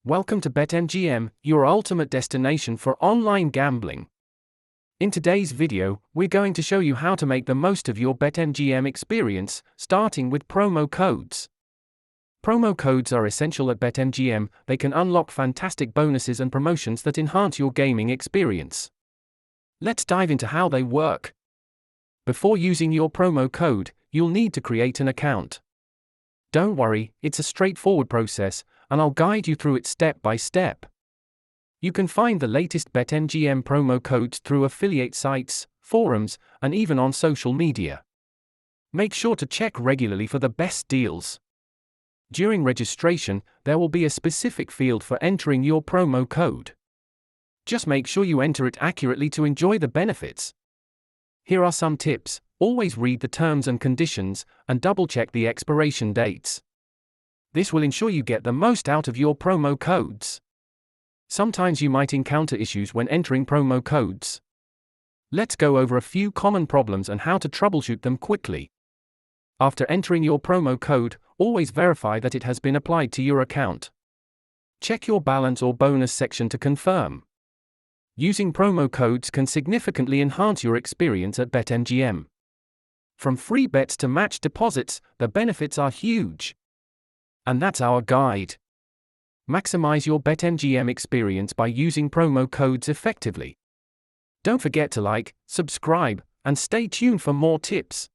Welcome to Betmgm, your ultimate destination for online gambling. In today's video, we're going to show you how to make the most of your Betmgm experience, starting with promo codes. Promo codes are essential at Betmgm. They can unlock fantastic bonuses and promotions that enhance your gaming experience. Let's dive into how they work. Before using your promo code, you'll need to create an account. Don't worry, it's a straightforward process, and I'll guide you through it step by step. You can find the latest Betmgm promo codes through affiliate sites, forums, and even on social media. Make sure to check regularly for the best deals. During registration, there will be a specific field for entering your promo code. Just make sure you enter it accurately to enjoy the benefits. Here are some tips. Always read the terms and conditions, and double-check the expiration dates. This will ensure you get the most out of your promo codes. Sometimes you might encounter issues when entering promo codes. Let's go over a few common problems and how to troubleshoot them quickly. After entering your promo code, always verify that it has been applied to your account. Check your balance or bonus section to confirm. Using promo codes can significantly enhance your experience at Betmgm. From free bets to match deposits, the benefits are huge. And that's our guide. Maximize your Betmgm experience by using promo codes effectively. Don't forget to like, subscribe, and stay tuned for more tips.